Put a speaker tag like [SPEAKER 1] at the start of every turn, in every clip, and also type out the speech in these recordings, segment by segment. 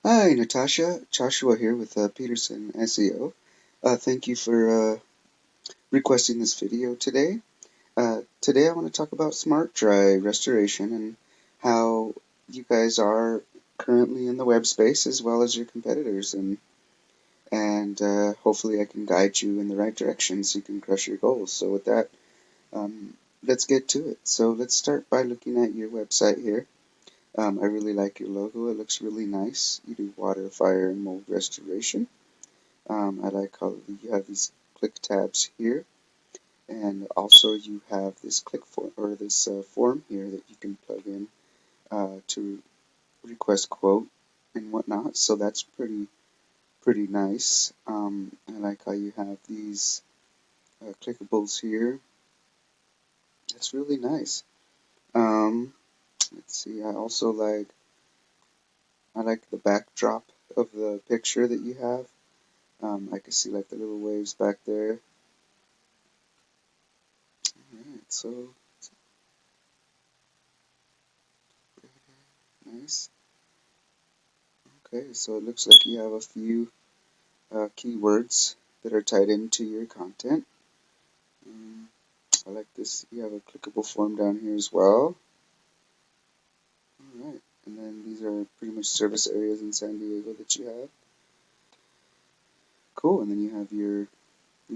[SPEAKER 1] Hi, Natasha. Joshua here with Peterson SEO. Thank you for requesting this video today. Today I want to talk about smart dry restoration and how you guys are currently in the web space as well as your competitors, and hopefully I can guide you in the right direction so you can crush your goals. So with that, um, let's get to it. So let's start by looking at your website here. I really like your logo. It looks really nice. You do water, fire, and mold restoration. I like how you have these click tabs here, and also you have this click form or this form here that you can plug in to request quote and whatnot. So that's pretty nice. I like how you have these clickables here. That's really nice. Um, let's see. I like the backdrop of the picture that you have. I can see like the little waves back there. Alright, so nice. Okay, so it looks like you have a few keywords that are tied into your content. Um, I like this. You have a clickable form down here as well. Alright, and then these are pretty much service areas in San Diego that you have. Cool, and then you have your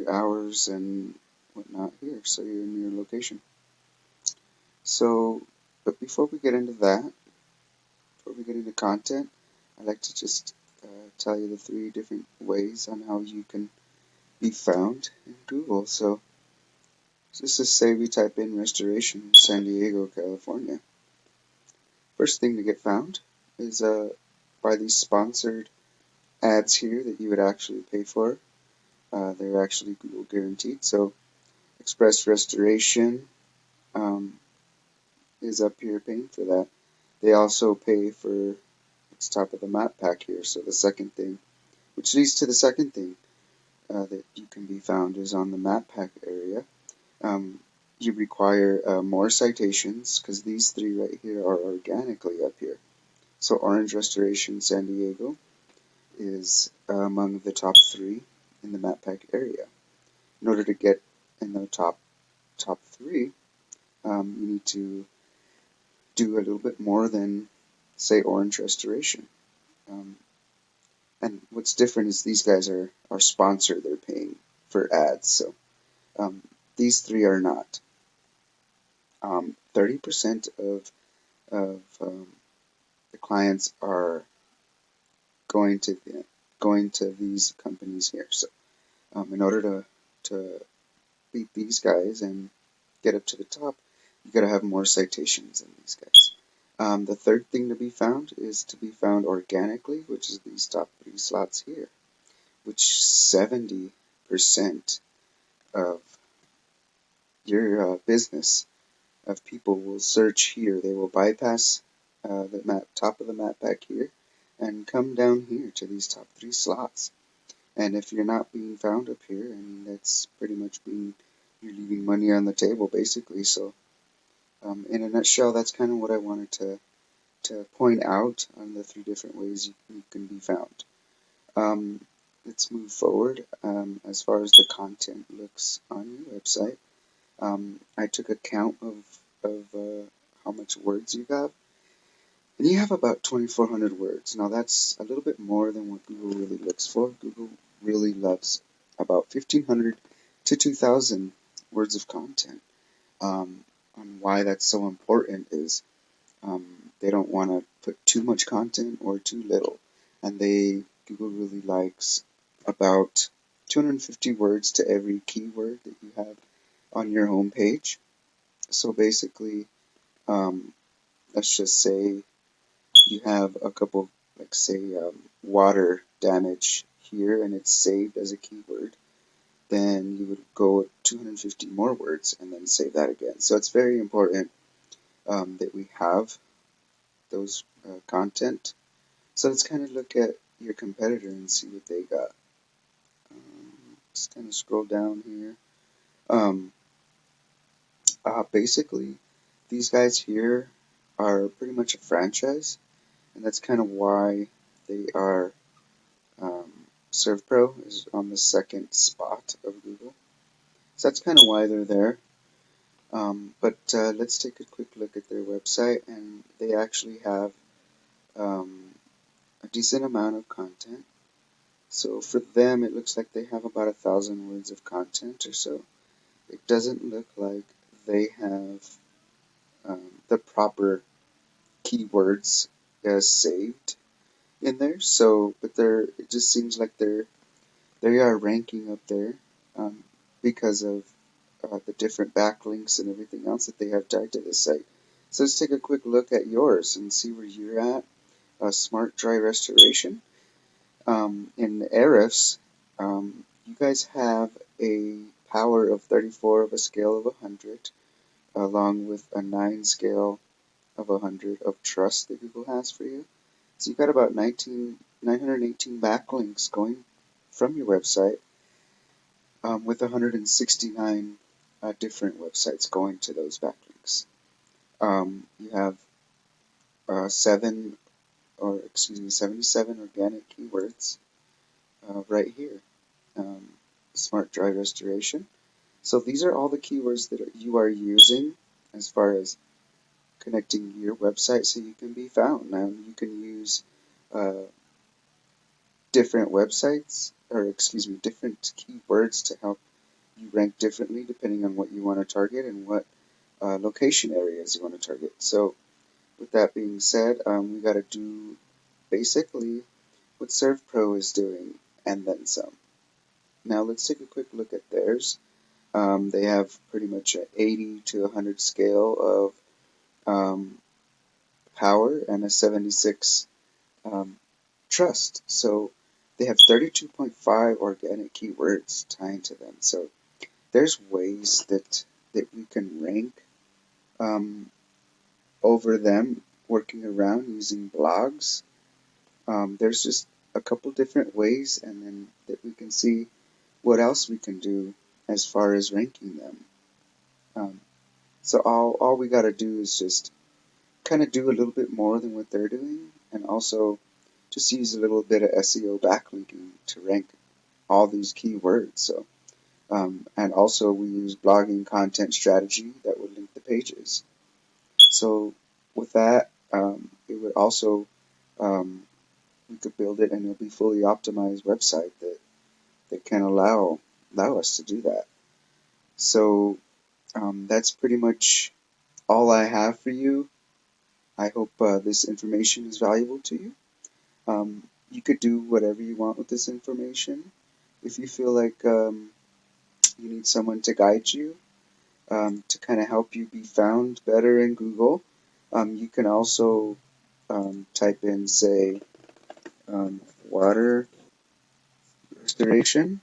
[SPEAKER 1] hours and whatnot here, so you're in your location. So, but before we get into that, before we get into content, I'd like to just tell you the 3 different ways on how you can be found in Google. So just to say we type in restoration San Diego, California. First thing to get found is by these sponsored ads here that you would actually pay for. They're actually Google guaranteed. So Express Restoration um, is up here paying for that. They also pay for it's top of the map pack here. So the second thing, which leads to the second thing that you can be found is on the map pack area. Um, you require more citations because these 3 right here are organically up here. So Orange Restoration San Diego is among the top 3 in the map pack area. In order to get in the top 3, you need to do a little bit more than say Orange Restoration. Um, and what's different is these guys are sponsored; they're paying for ads. So um, these 3 are not. 30% of the clients are going to these companies here. So in order to beat these guys and get up to the top, you got to have more citations than these guys. The third thing to be found is to be found organically, which is these top 3 slots here, which 70% of your business of people will search here. They will bypass the top of the map back here and come down here to these top 3 slots. And if you're not being found up here, I mean, that's pretty much you're leaving money on the table, basically. So, in a nutshell, that's kind of what I wanted to point out on the 3 different ways you can be found. Let's move forward. As far as the content looks on your website, I took a count of how much words you have. And you have about 2,400 words. Now that's a little bit more than what Google really looks for. Google really loves about 1,500 to 2,000 words of content. On why that's so important is they don't want to put too much content or too little. And Google really likes about 250 words to every keyword that you have on your home page. So basically, let's just say you have a couple, like say water damage here and it's saved as a keyword, then you would go 250 more words and then save that again. So it's very important that we have those content. So let's kind of look at your competitor and see what they got. Just kind of scroll down here. Um, Basically, these guys here are pretty much a franchise, and that's kind of why They are ServPro is on the second spot of Google, so that's kind of why they're there. But let's take a quick look at their website, and they actually have um, a decent amount of content. So for them, it looks like they have about 1,000 words of content or so. It doesn't look like they have the proper keywords saved in there. So, but it just seems like they are ranking up there um, because of the different backlinks and everything else that they have tied to the site. So let's take a quick look at yours and see where you're at. Smart Dry Restoration. In Ahrefs, you guys have a power of 34 of a scale of 100, along with a 9 scale of 100 of trust that Google has for you. So you've got about 918 backlinks going from your website, with 169 different websites going to those backlinks. You have 77 organic keywords right here. Um, Smart Dry Restoration. So these are all the keywords that you are using as far as connecting your website so you can be found. Now you can use uh, different websites, or excuse me, different keywords to help you rank differently depending on what you want to target and what location areas you want to target. So with that being said, we got to do basically what ServPro is doing and then some. Now let's take a quick look at theirs. They have pretty much an 80 to 100 scale of power and a 76 um, trust. So they have 32.5 organic keywords tying to them. So there's ways that we can rank um, over them working around using blogs. There's just a couple different ways, and then that we can see what else we can do as far as ranking them. Um, so all we got to do is just kind of do a little bit more than what they're doing, and also just use a little bit of SEO backlinking to rank all these keywords. So, and also we use blogging content strategy that would link the pages. So with that, it would also we could build it, and it'll be fully optimized website that can allow us to do that. So that's pretty much all I have for you. I hope this information is valuable to you. You could do whatever you want with this information. If you feel like you need someone to guide you, to kind of help you be found better in Google, you can also type in, say, water restoration,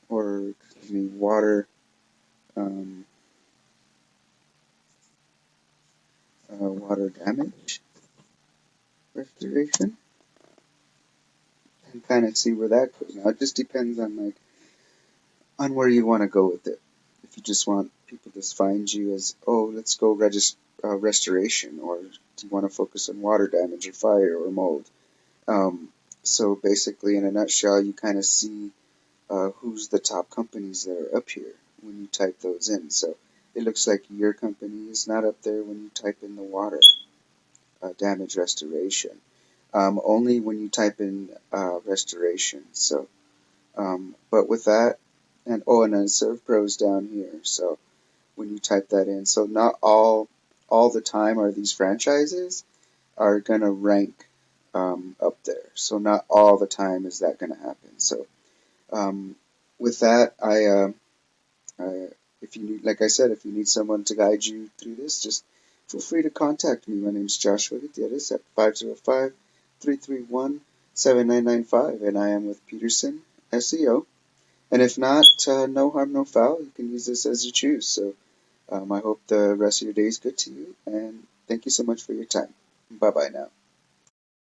[SPEAKER 1] or excuse me, um, water damage restoration, and kind of see where that goes. Now it just depends on where you want to go with it. If you just want people to find you as, oh, let's go restoration, or do you want to focus on water damage or fire or mold? Um, so basically, in a nutshell, you kind of see who's the top companies that are up here when you type those in. So it looks like your company is not up there when you type in the water damage restoration. Only when you type in restoration. So, but with that, and then ServPro's down here. So when you type that in, so not all the time are these franchises are gonna rank up there. So not all the time is that gonna happen. So um, with that, if you need, like I said, if you need someone to guide you through this, just feel free to contact me. My name is Joshua Gutierrez at 505-331-7995, and I am with Peterson SEO. And if not, no harm, no foul. You can use this as you choose. So I hope the rest of your day is good to you, and thank you so much for your time. Bye bye now.